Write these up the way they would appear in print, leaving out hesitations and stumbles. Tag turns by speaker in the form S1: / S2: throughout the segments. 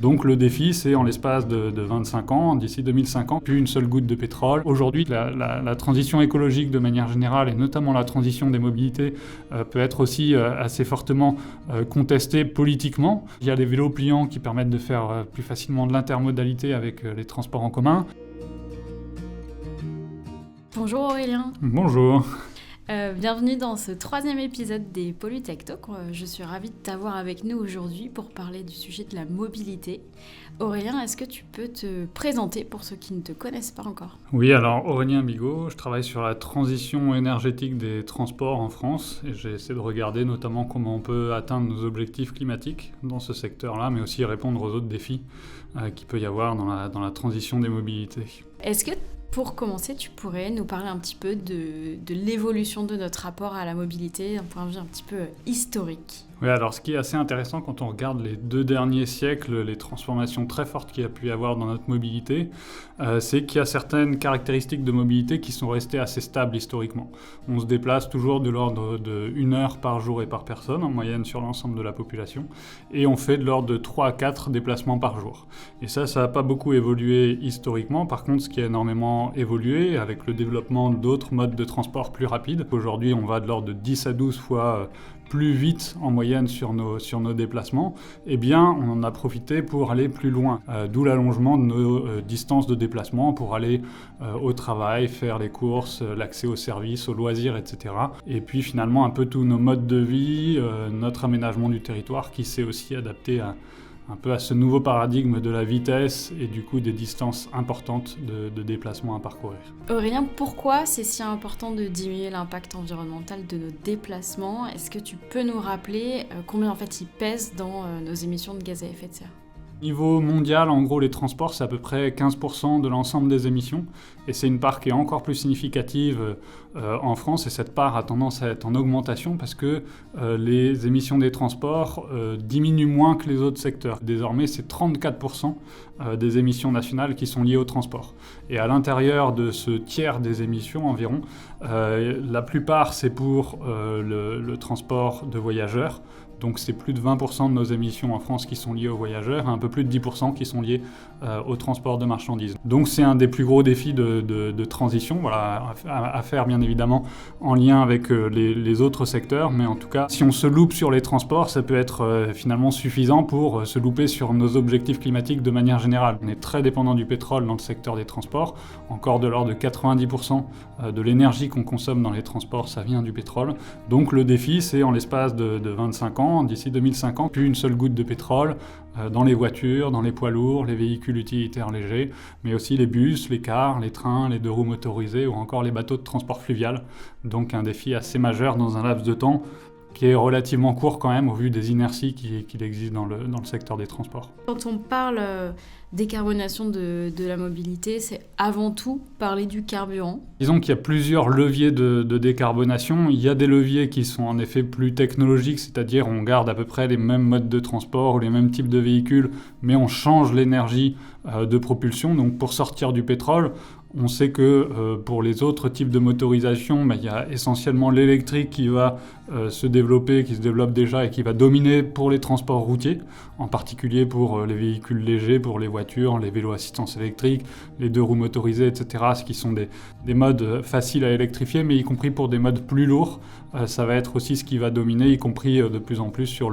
S1: Donc le défi, c'est en l'espace de 25 ans, d'ici 2050, plus une seule goutte de pétrole. Aujourd'hui, la transition écologique de manière générale, et notamment la transition des mobilités, peut être aussi assez fortement contestée politiquement. Il y a les vélos pliants qui permettent de faire plus facilement de l'intermodalité avec les transports en commun.
S2: Bonjour Aurélien.
S1: Bonjour.
S2: Bienvenue dans ce 3e épisode des Pollutech Talk. Je suis ravie de t'avoir avec nous aujourd'hui pour parler du sujet de la mobilité. Aurélien, est-ce que tu peux te présenter pour ceux qui ne te connaissent pas encore ?
S1: Oui, alors Aurélien Bigot, je travaille sur la transition énergétique des transports en France et j'essaie de regarder notamment comment on peut atteindre nos objectifs climatiques dans ce secteur-là, mais aussi répondre aux autres défis qu'il peut y avoir dans la transition des mobilités.
S2: Est-ce que pour commencer, tu pourrais nous parler un petit peu de l'évolution de notre rapport à la mobilité, d'un point de vue un petit peu historique ?
S1: Oui, alors ce qui est assez intéressant quand on regarde les 2 derniers siècles, les transformations très fortes qu'il y a pu y avoir dans notre mobilité, c'est qu'il y a certaines caractéristiques de mobilité qui sont restées assez stables historiquement. On se déplace toujours de l'ordre de 1 heure par jour et par personne, en moyenne sur l'ensemble de la population, et on fait de l'ordre de 3 à 4 déplacements par jour. Et ça n'a pas beaucoup évolué historiquement. Par contre, ce qui a énormément évolué, avec le développement d'autres modes de transport plus rapides, aujourd'hui on va de l'ordre de 10 à 12 fois plus vite en moyenne sur nos déplacements, eh bien on en a profité pour aller plus loin, d'où l'allongement de nos distances de déplacement pour aller au travail, faire les courses, l'accès aux services, aux loisirs, etc. Et puis finalement un peu tous nos modes de vie, notre aménagement du territoire qui s'est aussi adapté un peu à ce nouveau paradigme de la vitesse et du coup des distances importantes de déplacement à parcourir.
S2: Aurélien, pourquoi c'est si important de diminuer l'impact environnemental de nos déplacements ? Est-ce que tu peux nous rappeler combien en fait ils pèsent dans nos émissions de gaz à effet de serre ?
S1: Niveau mondial, en gros, les transports, c'est à peu près 15% de l'ensemble des émissions. Et c'est une part qui est encore plus significative en France. Et cette part a tendance à être en augmentation parce que les émissions des transports diminuent moins que les autres secteurs. Désormais, c'est 34% des émissions nationales qui sont liées au transport. Et à l'intérieur de ce tiers des émissions environ, la plupart, c'est pour le transport de voyageurs. Donc c'est plus de 20% de nos émissions en France qui sont liées aux voyageurs, et un peu plus de 10% qui sont liées au transport de marchandises. Donc c'est un des plus gros défis de transition, voilà, à faire bien évidemment en lien avec les autres secteurs, mais en tout cas, si on se loupe sur les transports, ça peut être finalement suffisant pour se louper sur nos objectifs climatiques de manière générale. On est très dépendant du pétrole dans le secteur des transports, encore de l'ordre de 90% de l'énergie qu'on consomme dans les transports, ça vient du pétrole. Donc le défi, c'est en l'espace de 25 ans, d'ici 2050, plus une seule goutte de pétrole dans les voitures, dans les poids lourds, les véhicules utilitaires légers, mais aussi les bus, les cars, les trains, les 2 roues motorisées ou encore les bateaux de transport fluvial. Donc un défi assez majeur dans un laps de temps qui est relativement court quand même au vu des inerties qu'il existe dans le secteur des transports.
S2: Quand on parle décarbonation de la mobilité, c'est avant tout parler du carburant.
S1: Disons qu'il y a plusieurs leviers de décarbonation. Il y a des leviers qui sont en effet plus technologiques, c'est-à-dire on garde à peu près les mêmes modes de transport ou les mêmes types de véhicules, mais on change l'énergie de propulsion. Donc pour sortir du pétrole, on sait que pour les autres types de motorisation, il y a essentiellement l'électrique qui va se développer, qui se développe déjà et qui va dominer pour les transports routiers, en particulier pour les véhicules légers, pour les voitures, les vélos assistance électrique, les 2 roues motorisées, etc., ce qui sont des modes faciles à électrifier, mais y compris pour des modes plus lourds, ça va être aussi ce qui va dominer, y compris de plus en plus sur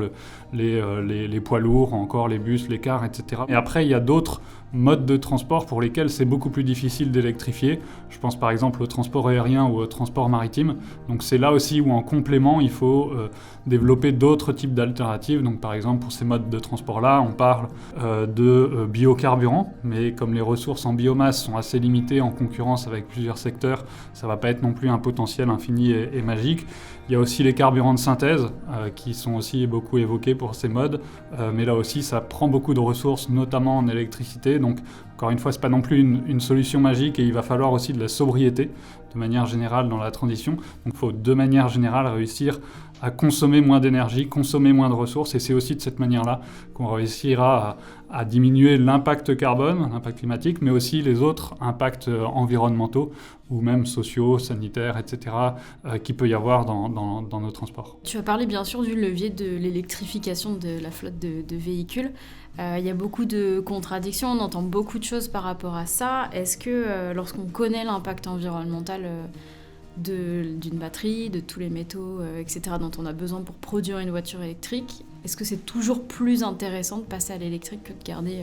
S1: les poids lourds, encore les bus, les cars, etc. Et après, il y a d'autres modes de transport pour lesquels c'est beaucoup plus difficile d'électrifier. Je pense par exemple au transport aérien ou au transport maritime. Donc c'est là aussi où en complément, il faut développer d'autres types d'alternatives. Donc par exemple pour ces modes de transport-là, on parle de biocarburants, mais comme les ressources en biomasse sont assez limitées en concurrence avec plusieurs secteurs, ça ne va pas être non plus un potentiel infini et magique. Il y a aussi les carburants de synthèse qui sont aussi beaucoup évoqués pour ces modes, mais là aussi ça prend beaucoup de ressources, notamment en électricité. Donc encore une fois, ce n'est pas non plus une solution magique et il va falloir aussi de la sobriété de manière générale dans la transition. Donc il faut de manière générale réussir à consommer moins d'énergie, consommer moins de ressources. Et c'est aussi de cette manière-là qu'on réussira à diminuer l'impact carbone, l'impact climatique, mais aussi les autres impacts environnementaux ou même sociaux, sanitaires, etc., qu'il peut y avoir dans nos transports.
S2: Tu as parlé bien sûr du levier de l'électrification de la flotte de véhicules. Il y a beaucoup de contradictions, on entend beaucoup de choses par rapport à ça. Est-ce que lorsqu'on connaît l'impact environnemental d'une batterie, de tous les métaux, etc., dont on a besoin pour produire une voiture électrique, est-ce que c'est toujours plus intéressant de passer à l'électrique que de garder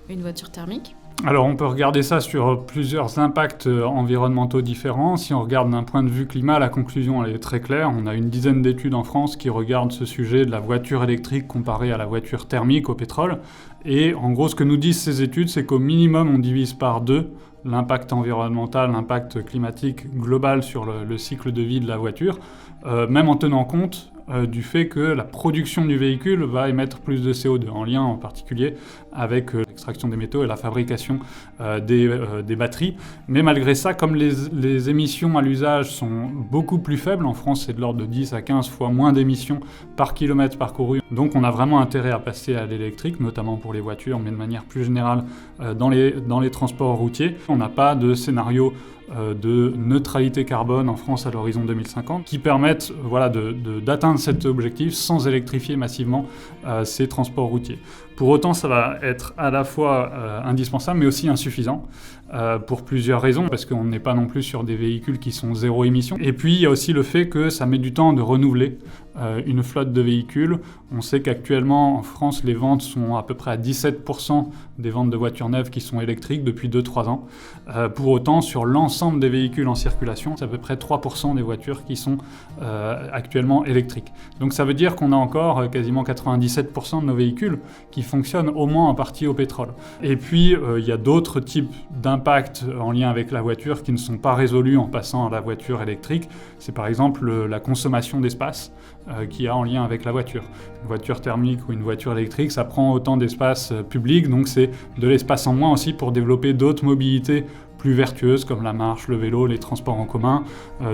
S2: une voiture thermique ?
S1: Alors on peut regarder ça sur plusieurs impacts environnementaux différents. Si on regarde d'un point de vue climat, la conclusion elle est très claire. On a une dizaine d'études en France qui regardent ce sujet de la voiture électrique comparée à la voiture thermique au pétrole. Et en gros, ce que nous disent ces études, c'est qu'au minimum, on divise par 2 l'impact environnemental, l'impact climatique global sur le cycle de vie de la voiture, même en tenant compte du fait que la production du véhicule va émettre plus de CO2, en lien en particulier avec l'extraction des métaux et la fabrication des batteries. Mais malgré ça, comme les émissions à l'usage sont beaucoup plus faibles, en France c'est de l'ordre de 10 à 15 fois moins d'émissions par kilomètre parcouru, donc on a vraiment intérêt à passer à l'électrique, notamment pour les voitures, mais de manière plus générale dans les transports routiers. On n'a pas de scénario de neutralité carbone en France à l'horizon 2050 qui permettent d'atteindre cet objectif sans électrifier massivement ces transports routiers. Pour autant, ça va être à la fois indispensable mais aussi insuffisant pour plusieurs raisons, parce qu'on n'est pas non plus sur des véhicules qui sont zéro émission. Et puis il y a aussi le fait que ça met du temps de renouveler une flotte de véhicules. On sait qu'actuellement en France, les ventes sont à peu près à 17% des ventes de voitures neuves qui sont électriques depuis 2-3 ans. Pour autant, sur l'ensemble des véhicules en circulation, c'est à peu près 3% des voitures qui sont actuellement électriques. Donc ça veut dire qu'on a encore quasiment 97% de nos véhicules qui fonctionnent au moins en partie au pétrole. Et puis il y a d'autres types d'impacts en lien avec la voiture qui ne sont pas résolus en passant à la voiture électrique. C'est par exemple la consommation d'espace qu'il y a en lien avec la voiture. Une voiture thermique ou une voiture électrique, ça prend autant d'espace public, donc c'est de l'espace en moins aussi pour développer d'autres mobilités plus vertueuses comme la marche, le vélo, les transports en commun,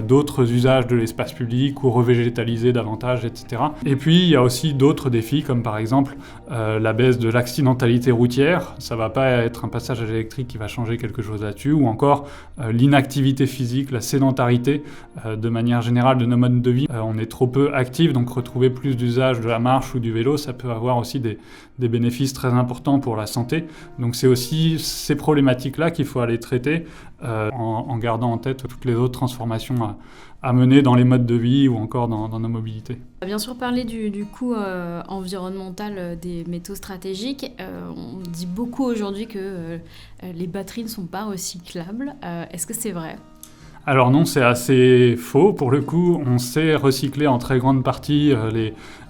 S1: d'autres usages de l'espace public ou revégétaliser davantage, etc. Et puis il y a aussi d'autres défis comme par exemple la baisse de l'accidentalité routière. Ça ne va pas être un passage à l'électrique qui va changer quelque chose là-dessus, ou encore l'inactivité physique, la sédentarité de manière générale de nos modes de vie. On est trop peu actifs, donc retrouver plus d'usage de la marche ou du vélo, ça peut avoir aussi des bénéfices très importants pour la santé. Donc c'est aussi ces problématiques-là qu'il faut aller traiter en gardant en tête toutes les autres transformations à mener dans les modes de vie ou encore dans nos mobilités.
S2: On va bien sûr parler du coût environnemental des métaux stratégiques. On dit beaucoup aujourd'hui que les batteries ne sont pas recyclables. Est-ce que c'est vrai ?
S1: Alors non, c'est assez faux. Pour le coup, on sait recycler en très grande partie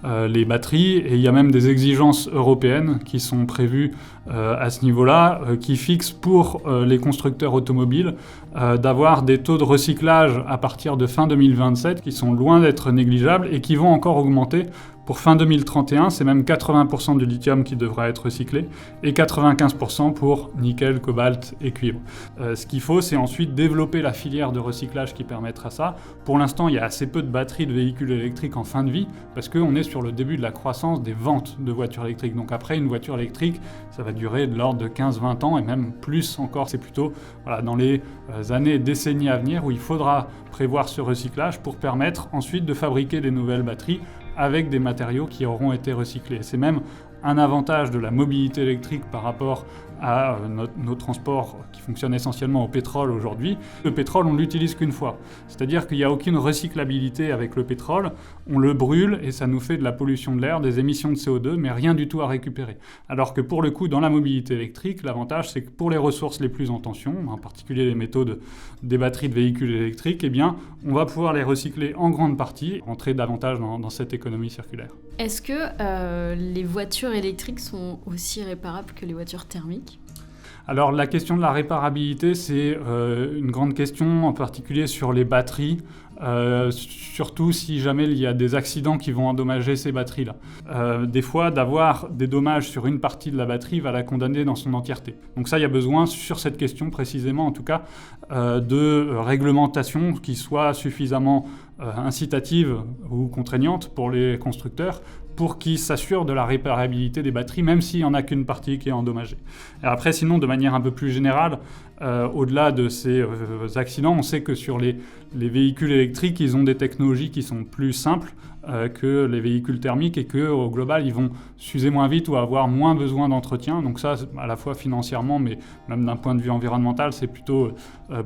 S1: les batteries, et il y a même des exigences européennes qui sont prévues à ce niveau-là, qui fixent pour les constructeurs automobiles d'avoir des taux de recyclage à partir de fin 2027 qui sont loin d'être négligeables et qui vont encore augmenter. Pour fin 2031, c'est même 80% du lithium qui devra être recyclé et 95% pour nickel, cobalt et cuivre. Ce qu'il faut, c'est ensuite développer la filière de recyclage qui permettra ça. Pour l'instant, il y a assez peu de batteries de véhicules électriques en fin de vie parce qu'on est sur le début de la croissance des ventes de voitures électriques. Donc après, une voiture électrique, ça va durer de l'ordre de 15-20 ans et même plus encore. C'est plutôt dans les années et décennies à venir où il faudra prévoir ce recyclage pour permettre ensuite de fabriquer des nouvelles batteries avec des matériaux qui auront été recyclés. C'est même un avantage de la mobilité électrique par rapport à nos transports qui fonctionnent essentiellement au pétrole aujourd'hui. Le pétrole, on ne l'utilise qu'une fois. C'est-à-dire qu'il n'y a aucune recyclabilité avec le pétrole. On le brûle et ça nous fait de la pollution de l'air, des émissions de CO2, mais rien du tout à récupérer. Alors que pour le coup, dans la mobilité électrique, l'avantage, c'est que pour les ressources les plus en tension, en particulier les métaux des batteries de véhicules électriques, eh bien, on va pouvoir les recycler en grande partie, rentrer davantage dans cette économie circulaire.
S2: Est-ce que les voitures électriques sont aussi réparables que les voitures thermiques ?
S1: Alors la question de la réparabilité, c'est une grande question, en particulier sur les batteries. surtout si jamais il y a des accidents qui vont endommager ces batteries-là. Des fois, d'avoir des dommages sur une partie de la batterie va la condamner dans son entièreté. Donc ça, il y a besoin, sur cette question précisément en tout cas, de réglementation qui soit suffisamment incitative ou contraignante pour les constructeurs pour qu'ils s'assurent de la réparabilité des batteries, même s'il n'y en a qu'une partie qui est endommagée. Et après, sinon, de manière un peu plus générale, au-delà de ces accidents, on sait que sur les véhicules électriques, ils ont des technologies qui sont plus simples que les véhicules thermiques et qu'au global, ils vont s'user moins vite ou avoir moins besoin d'entretien. Donc ça, à la fois financièrement, mais même d'un point de vue environnemental, c'est plutôt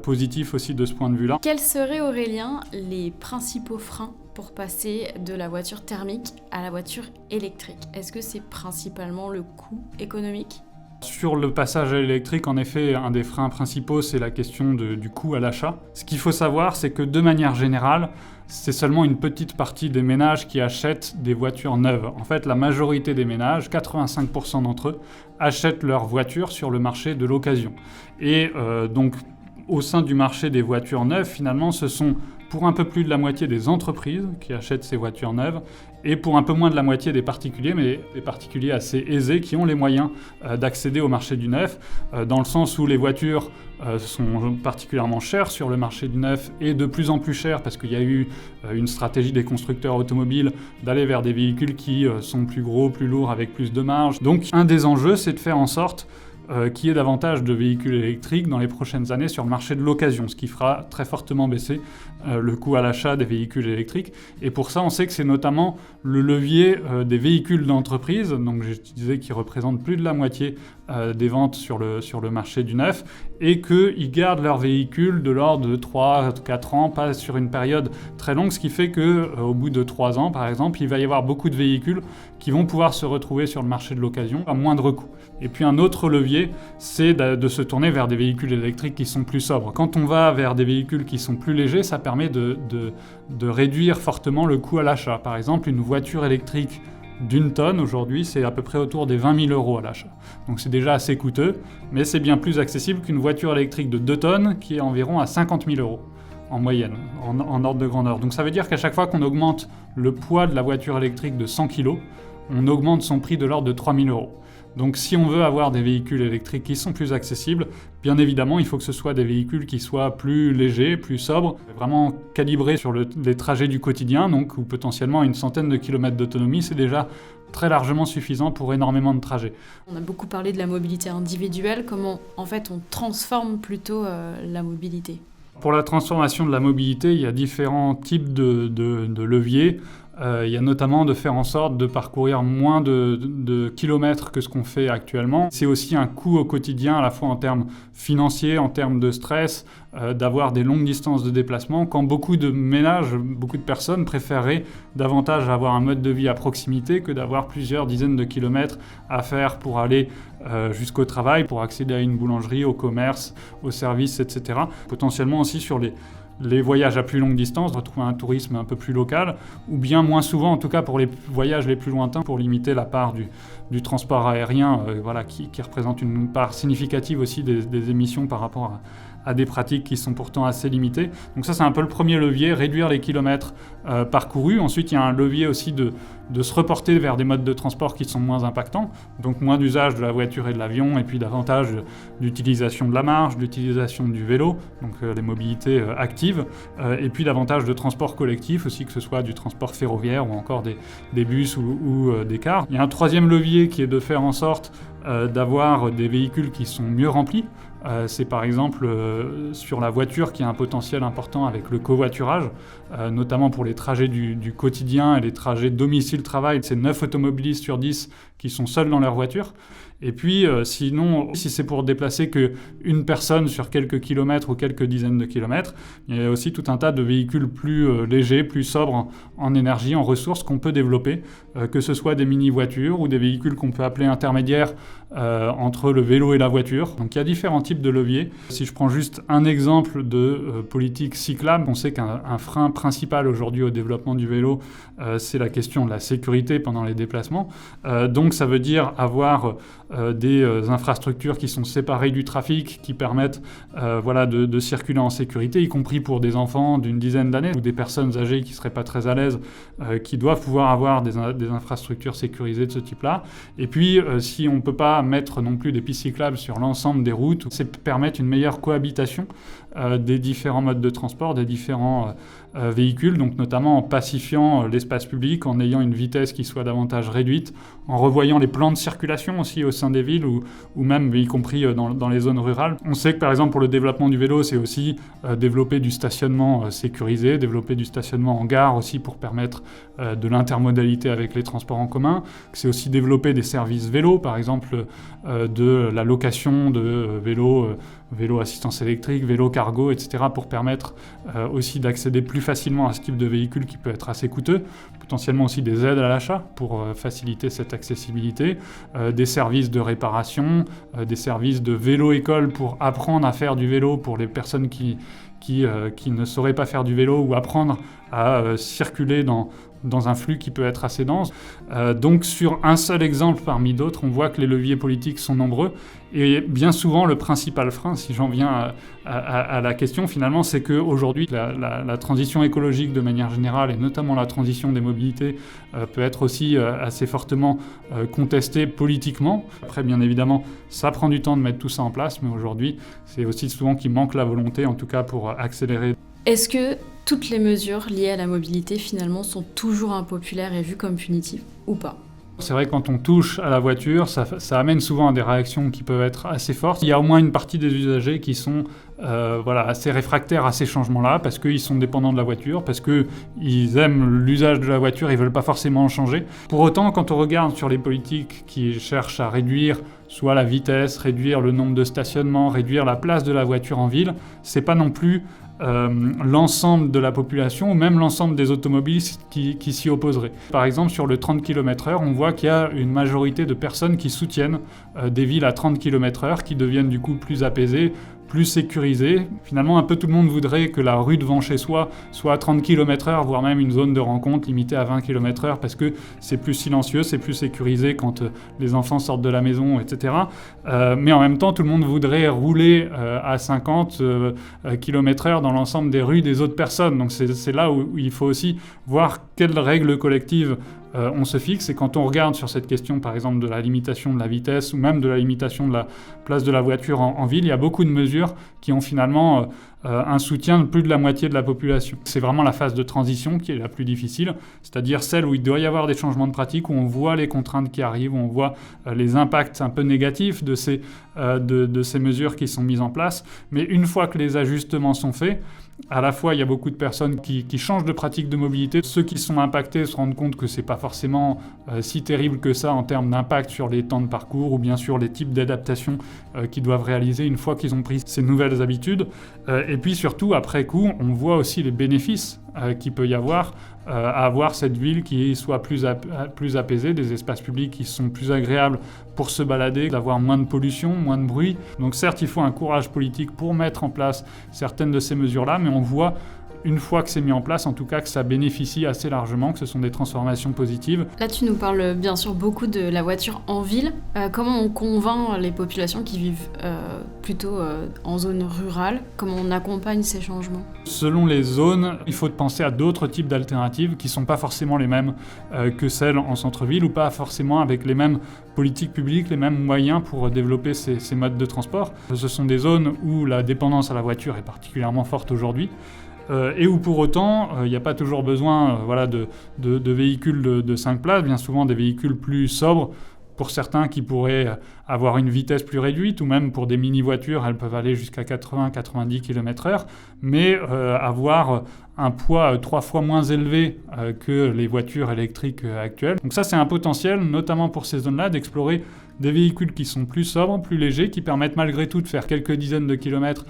S1: positif aussi de ce point de vue-là.
S2: Quels seraient, Aurélien, les principaux freins pour passer de la voiture thermique à la voiture électrique? Est-ce que c'est principalement le coût économique ?
S1: Sur le passage à l'électrique, en effet, un des freins principaux, c'est la question du coût à l'achat. Ce qu'il faut savoir, c'est que de manière générale, c'est seulement une petite partie des ménages qui achètent des voitures neuves. En fait, la majorité des ménages, 85% d'entre eux, achètent leur voiture sur le marché de l'occasion. Et donc, au sein du marché des voitures neuves, finalement, ce sont pour un peu plus de la moitié des entreprises qui achètent ces voitures neuves et pour un peu moins de la moitié des particuliers, mais des particuliers assez aisés qui ont les moyens d'accéder au marché du neuf, dans le sens où les voitures sont particulièrement chères sur le marché du neuf et de plus en plus chères parce qu'il y a eu une stratégie des constructeurs automobiles d'aller vers des véhicules qui sont plus gros, plus lourds, avec plus de marge. Donc un des enjeux, c'est de faire en sorte qu'il y ait davantage de véhicules électriques dans les prochaines années sur le marché de l'occasion, ce qui fera très fortement baisser le coût à l'achat des véhicules électriques. Et pour ça, on sait que c'est notamment le levier des véhicules d'entreprise, donc je disais qu'ils représentent plus de la moitié des ventes sur le marché du neuf, et qu'ils gardent leurs véhicules de l'ordre de 3-4 ans, pas sur une période très longue, ce qui fait qu'au bout de 3 ans, par exemple, il va y avoir beaucoup de véhicules qui vont pouvoir se retrouver sur le marché de l'occasion à moindre coût. Et puis un autre levier, c'est de se tourner vers des véhicules électriques qui sont plus sobres. Quand on va vers des véhicules qui sont plus légers, ça permet de réduire fortement le coût à l'achat. Par exemple, une voiture électrique d'1 tonne, aujourd'hui, c'est à peu près autour des 20 000 € à l'achat. Donc c'est déjà assez coûteux, mais c'est bien plus accessible qu'une voiture électrique de 2 tonnes qui est environ à 50 000 € en moyenne, en ordre de grandeur. Donc ça veut dire qu'à chaque fois qu'on augmente le poids de la voiture électrique de 100 kg, on augmente son prix de l'ordre de 3 000 €. Donc si on veut avoir des véhicules électriques qui sont plus accessibles, bien évidemment, il faut que ce soit des véhicules qui soient plus légers, plus sobres, vraiment calibrés sur les trajets du quotidien, donc où potentiellement une centaine de kilomètres d'autonomie, c'est déjà très largement suffisant pour énormément de trajets.
S2: On a beaucoup parlé de la mobilité individuelle, comment en fait on transforme plutôt la mobilité ?
S1: Pour la transformation de la mobilité, il y a différents types de leviers. Il y a notamment de faire en sorte de parcourir moins de kilomètres que ce qu'on fait actuellement. C'est aussi un coût au quotidien, à la fois en termes financiers, en termes de stress, d'avoir des longues distances de déplacement, quand beaucoup de ménages, beaucoup de personnes préféreraient davantage avoir un mode de vie à proximité que d'avoir plusieurs dizaines de kilomètres à faire pour aller jusqu'au travail, pour accéder à une boulangerie, au commerce, aux services, etc. Potentiellement aussi sur les voyages à plus longue distance, retrouver un tourisme un peu plus local, ou bien moins souvent, en tout cas pour les voyages les plus lointains, pour limiter la part du transport aérien, qui représente une part significative aussi des émissions par rapport à des pratiques qui sont pourtant assez limitées. Donc ça, c'est un peu le premier levier, réduire les kilomètres parcourus. Ensuite, il y a un levier aussi de se reporter vers des modes de transport qui sont moins impactants, donc moins d'usage de la voiture et de l'avion, et puis davantage d'utilisation de la marche, d'utilisation du vélo, donc les mobilités actives, et puis davantage de transport collectif aussi, que ce soit du transport ferroviaire ou encore des bus ou des cars. Il y a un troisième levier qui est de faire en sorte d'avoir des véhicules qui sont mieux remplis. C'est par exemple sur la voiture qui a un potentiel important avec le covoiturage, notamment pour les trajets du quotidien et les trajets domicile-travail. C'est 9 automobilistes sur 10 qui sont seuls dans leur voiture. Et puis sinon, si c'est pour déplacer qu'une personne sur quelques kilomètres ou quelques dizaines de kilomètres, il y a aussi tout un tas de véhicules plus légers, plus sobres en énergie, en ressources qu'on peut développer, que ce soit des mini-voitures ou des véhicules qu'on peut appeler intermédiaires entre le vélo et la voiture. Donc il y a différents types de leviers. Si je prends juste un exemple de politique cyclable, on sait qu'un frein principal aujourd'hui au développement du vélo, c'est la question de la sécurité pendant les déplacements. Donc ça veut dire avoir des infrastructures qui sont séparées du trafic, qui permettent de circuler en sécurité, y compris pour des enfants d'une dizaine d'années ou des personnes âgées qui ne seraient pas très à l'aise, qui doivent pouvoir avoir des infrastructures sécurisées de ce type-là. Et puis, si on ne peut pas mettre non plus des pistes cyclables sur l'ensemble des routes, c'est permettre une meilleure cohabitation des différents modes de transport, des différents véhicules, donc notamment en pacifiant l'espace public, en ayant une vitesse qui soit davantage réduite, en revoyant les plans de circulation aussi au sein des villes ou même y compris dans les zones rurales. On sait que par exemple pour le développement du vélo, c'est aussi développer du stationnement sécurisé, développer du stationnement en gare aussi pour permettre de l'intermodalité avec les transports en commun. C'est aussi développer des services vélo, par exemple de la location de vélo assistance électrique, vélo cargo, etc. pour permettre aussi d'accéder plus facilement à ce type de véhicule qui peut être assez coûteux, potentiellement aussi des aides à l'achat pour faciliter cette accessibilité, des services de réparation, des services de vélo-école pour apprendre à faire du vélo pour les personnes qui ne sauraient pas faire du vélo ou apprendre à circuler dans un flux qui peut être assez dense. Donc sur un seul exemple parmi d'autres, on voit que les leviers politiques sont nombreux et bien souvent le principal frein, si j'en viens à la question finalement, c'est qu'aujourd'hui la transition écologique de manière générale et notamment la transition des mobilités peut être aussi assez fortement contestée politiquement. Après bien évidemment ça prend du temps de mettre tout ça en place, mais aujourd'hui c'est aussi souvent qu'il manque la volonté en tout cas pour accélérer.
S2: Est-ce que toutes les mesures liées à la mobilité, finalement, sont toujours impopulaires et vues comme punitives ou pas ?
S1: C'est vrai que quand on touche à la voiture, ça amène souvent à des réactions qui peuvent être assez fortes. Il y a au moins une partie des usagers qui sont assez réfractaires à ces changements-là, parce qu'ils sont dépendants de la voiture, parce qu'ils aiment l'usage de la voiture, ils ne veulent pas forcément en changer. Pour autant, quand on regarde sur les politiques qui cherchent à réduire soit la vitesse, réduire le nombre de stationnements, réduire la place de la voiture en ville, c'est pas non plus l'ensemble de la population ou même l'ensemble des automobilistes qui s'y opposeraient. Par exemple, sur le 30 km/h, on voit qu'il y a une majorité de personnes qui soutiennent des villes à 30 km/h qui deviennent du coup plus apaisées, plus sécurisées. Finalement, un peu tout le monde voudrait que la rue devant chez soi soit à 30 km/h, voire même une zone de rencontre limitée à 20 km/h parce que c'est plus silencieux, c'est plus sécurisé quand les enfants sortent de la maison, etc. Mais en même temps, tout le monde voudrait rouler à 50 km/h dans l'ensemble des rues des autres personnes. Donc c'est là où il faut aussi voir quelles règles collectives on se fixe. Et quand on regarde sur cette question, par exemple, de la limitation de la vitesse ou même de la limitation de la place de la voiture en ville, il y a beaucoup de mesures qui ont finalement un soutien de plus de la moitié de la population. C'est vraiment la phase de transition qui est la plus difficile, c'est-à-dire celle où il doit y avoir des changements de pratique, où on voit les contraintes qui arrivent, où on voit les impacts un peu négatifs de ces mesures qui sont mises en place. Mais une fois que les ajustements sont faits, à la fois, il y a beaucoup de personnes qui changent de pratique de mobilité. Ceux qui sont impactés se rendent compte que c'est pas forcément si terrible que ça en termes d'impact sur les temps de parcours ou bien sûr les types d'adaptation qu'ils doivent réaliser une fois qu'ils ont pris ces nouvelles habitudes. Et puis surtout, après coup, on voit aussi les bénéfices qu'il peut y avoir à avoir cette ville qui soit plus apaisée, des espaces publics qui sont plus agréables pour se balader, d'avoir moins de pollution, moins de bruit. Donc certes, il faut un courage politique pour mettre en place certaines de ces mesures-là, mais on voit une fois que c'est mis en place, en tout cas que ça bénéficie assez largement, que ce sont des transformations positives.
S2: Là, tu nous parles bien sûr beaucoup de la voiture en ville. Comment on convainc les populations qui vivent plutôt en zone rurale? Comment on accompagne ces changements?
S1: Selon les zones, il faut penser à d'autres types d'alternatives qui ne sont pas forcément les mêmes que celles en centre-ville ou pas forcément avec les mêmes politiques publiques, les mêmes moyens pour développer ces modes de transport. Ce sont des zones où la dépendance à la voiture est particulièrement forte aujourd'hui. Et où pour autant, il n'y a pas toujours besoin de véhicules de 5 places, bien souvent des véhicules plus sobres, pour certains qui pourraient avoir une vitesse plus réduite, ou même pour des mini-voitures, elles peuvent aller jusqu'à 80-90 km/h, mais avoir un poids 3 fois moins élevé que les voitures électriques actuelles. Donc ça, c'est un potentiel, notamment pour ces zones-là, d'explorer des véhicules qui sont plus sobres, plus légers, qui permettent malgré tout de faire quelques dizaines de kilomètres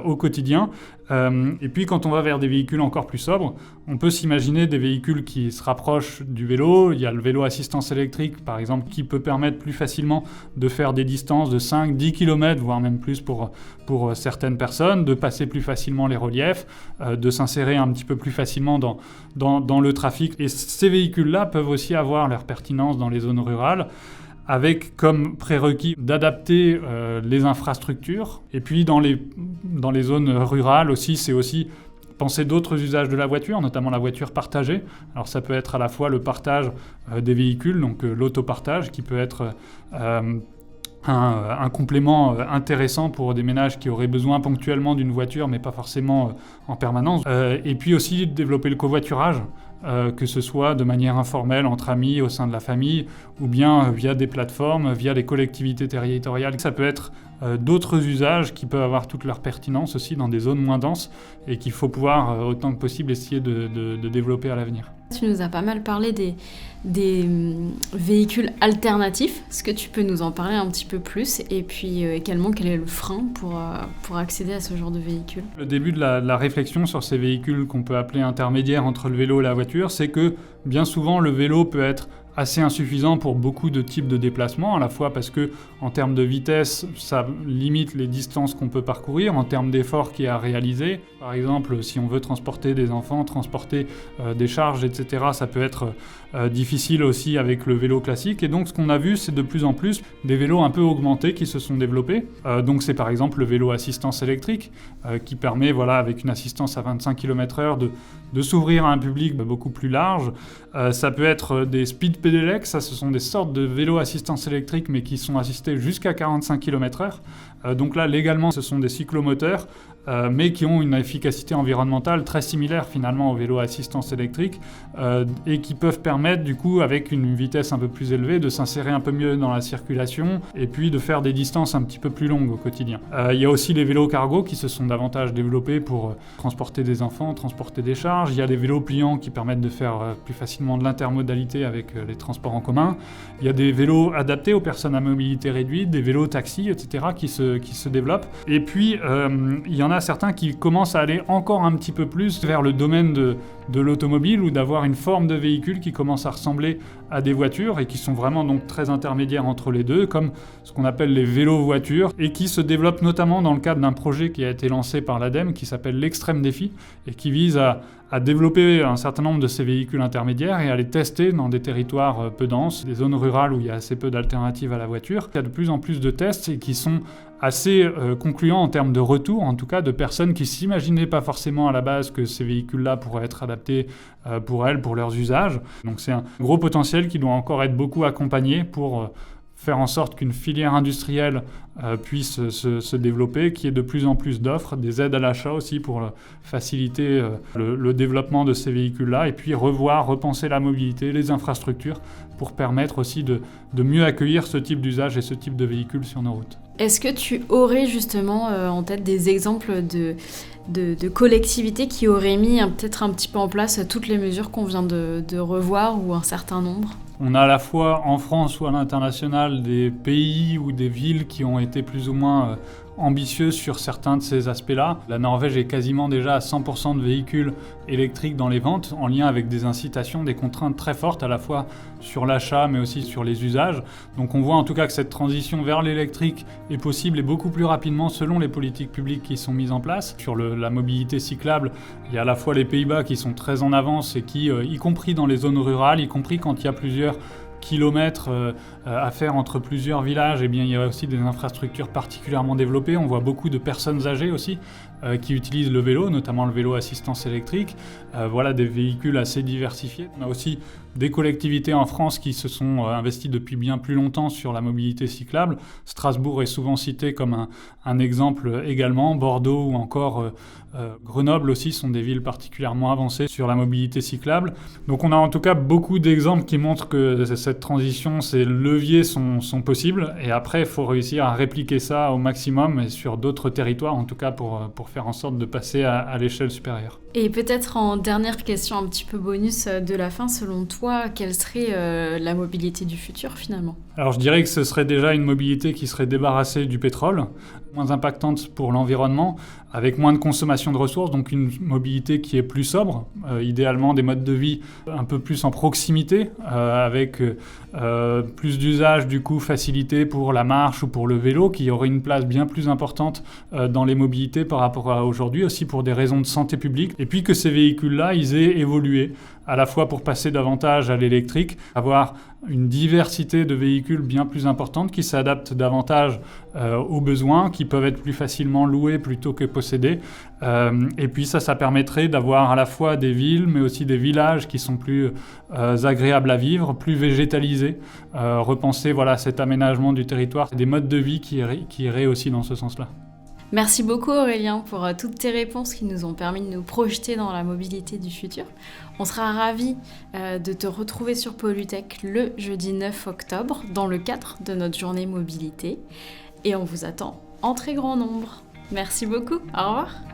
S1: au quotidien. Et puis quand on va vers des véhicules encore plus sobres, on peut s'imaginer des véhicules qui se rapprochent du vélo. Il y a le vélo assistance électrique, par exemple, qui peut permettre plus facilement de faire des distances de 5-10 km, voire même plus pour certaines personnes, de passer plus facilement les reliefs, de s'insérer un petit peu plus facilement dans le trafic. Et ces véhicules-là peuvent aussi avoir leur pertinence dans les zones rurales, avec comme prérequis d'adapter les infrastructures. Et puis dans les zones rurales aussi, c'est aussi penser d'autres usages de la voiture, notamment la voiture partagée. Alors ça peut être à la fois le partage des véhicules, donc l'autopartage, qui peut être un complément intéressant pour des ménages qui auraient besoin ponctuellement d'une voiture, mais pas forcément en permanence. Et puis aussi développer le covoiturage, que ce soit de manière informelle, entre amis, au sein de la famille, ou bien via des plateformes, via les collectivités territoriales. Ça peut être d'autres usages qui peuvent avoir toute leur pertinence aussi dans des zones moins denses et qu'il faut pouvoir, autant que possible, essayer de développer à l'avenir.
S2: Tu nous as pas mal parlé des véhicules alternatifs. Est-ce que tu peux nous en parler un petit peu plus? Et puis également, quel est le frein pour accéder à ce genre de véhicule?
S1: Le début de la réflexion sur ces véhicules qu'on peut appeler intermédiaires entre le vélo et la voiture, c'est que bien souvent le vélo peut être assez insuffisant pour beaucoup de types de déplacements, à la fois parce que en termes de vitesse, ça limite les distances qu'on peut parcourir, en termes d'efforts qu'il y a à réaliser. Par exemple, si on veut transporter des enfants, transporter des charges, etc., ça peut être difficile aussi avec le vélo classique. Et donc ce qu'on a vu, c'est de plus en plus des vélos un peu augmentés qui se sont développés. Donc c'est par exemple le vélo assistance électrique qui permet, avec une assistance à 25 km/h de s'ouvrir à un public beaucoup plus large. Ça peut être des speed pedelecs, ça ce sont des sortes de vélos assistance électrique mais qui sont assistés jusqu'à 45 km/h. Donc là, légalement, ce sont des cyclomoteurs, mais qui ont une efficacité environnementale très similaire finalement au vélo assistance électrique et qui peuvent permettre du coup, avec une vitesse un peu plus élevée, de s'insérer un peu mieux dans la circulation et puis de faire des distances un petit peu plus longues au quotidien. Il y a aussi les vélos cargo qui se sont davantage développés pour transporter des enfants, transporter des charges. Il y a des vélos pliants qui permettent de faire plus facilement de l'intermodalité avec les transports en commun. Il y a des vélos adaptés aux personnes à mobilité réduite, des vélos taxis, etc. qui se développent. Et puis, il y en a certains qui commencent à aller encore un petit peu plus vers le domaine de l'automobile ou d'avoir une forme de véhicule qui commence à ressembler à des voitures et qui sont vraiment donc très intermédiaires entre les deux, comme ce qu'on appelle les vélos-voitures et qui se développent notamment dans le cadre d'un projet qui a été lancé par l'ADEME qui s'appelle l'Extrême Défi et qui vise à développer un certain nombre de ces véhicules intermédiaires et à les tester dans des territoires peu denses, des zones rurales où il y a assez peu d'alternatives à la voiture. Il y a de plus en plus de tests et qui sont assez concluants en termes de retour, en tout cas de personnes qui ne s'imaginaient pas forcément à la base que ces véhicules-là pourraient être adaptés pour elles, pour leurs usages. Donc c'est un gros potentiel qui doit encore être beaucoup accompagné pour faire en sorte qu'une filière industrielle puisse se développer, qu'il y ait de plus en plus d'offres, des aides à l'achat aussi pour faciliter le développement de ces véhicules-là, et puis repenser la mobilité, les infrastructures, pour permettre aussi de mieux accueillir ce type d'usage et ce type de véhicules sur nos routes.
S2: Est-ce que tu aurais justement en tête des exemples de collectivités qui auraient mis peut-être un petit peu en place toutes les mesures qu'on vient de revoir ou un certain nombre ?
S1: On a à la fois en France ou à l'international des pays ou des villes qui ont été plus ou moins ambitieux sur certains de ces aspects-là. La Norvège est quasiment déjà à 100% de véhicules électriques dans les ventes, en lien avec des incitations, des contraintes très fortes à la fois sur l'achat mais aussi sur les usages. Donc on voit en tout cas que cette transition vers l'électrique est possible et beaucoup plus rapidement selon les politiques publiques qui sont mises en place. Sur la mobilité cyclable, il y a à la fois les Pays-Bas qui sont très en avance et qui, y compris dans les zones rurales, y compris quand il y a plusieurs kilomètres à faire entre plusieurs villages, eh bien, il y a aussi des infrastructures particulièrement développées. On voit beaucoup de personnes âgées aussi qui utilisent le vélo, notamment le vélo assistance électrique. Voilà des véhicules assez diversifiés. On a aussi des collectivités en France qui se sont investies depuis bien plus longtemps sur la mobilité cyclable. Strasbourg est souvent cité comme un exemple également. Bordeaux ou encore Grenoble aussi sont des villes particulièrement avancées sur la mobilité cyclable. Donc on a en tout cas beaucoup d'exemples qui montrent que cette transition, ces leviers sont possibles. Et après, il faut réussir à répliquer ça au maximum et sur d'autres territoires, en tout cas pour faire en sorte de passer à l'échelle supérieure.
S2: Et peut-être en dernière question, un petit peu bonus de la fin, selon toi, quelle serait la mobilité du futur finalement ?
S1: Alors je dirais que ce serait déjà une mobilité qui serait débarrassée du pétrole, moins impactante pour l'environnement, avec moins de consommation de ressources, donc une mobilité qui est plus sobre, idéalement des modes de vie un peu plus en proximité, avec plus d'usage du coup facilité pour la marche ou pour le vélo, qui aurait une place bien plus importante dans les mobilités par rapport à aujourd'hui, aussi pour des raisons de santé publique. Et puis que ces véhicules-là, ils aient évolué, à la fois pour passer davantage à l'électrique, avoir une diversité de véhicules bien plus importante qui s'adaptent davantage aux besoins, qui peuvent être plus facilement loués plutôt que possédés. Et puis ça permettrait d'avoir à la fois des villes, mais aussi des villages qui sont plus agréables à vivre, plus végétalisés, repenser cet aménagement du territoire, des modes de vie qui iraient aussi dans ce sens-là.
S2: Merci beaucoup Aurélien pour toutes tes réponses qui nous ont permis de nous projeter dans la mobilité du futur. On sera ravis de te retrouver sur Pollutech le jeudi 9 octobre dans le cadre de notre journée mobilité et on vous attend en très grand nombre. Merci beaucoup, au revoir.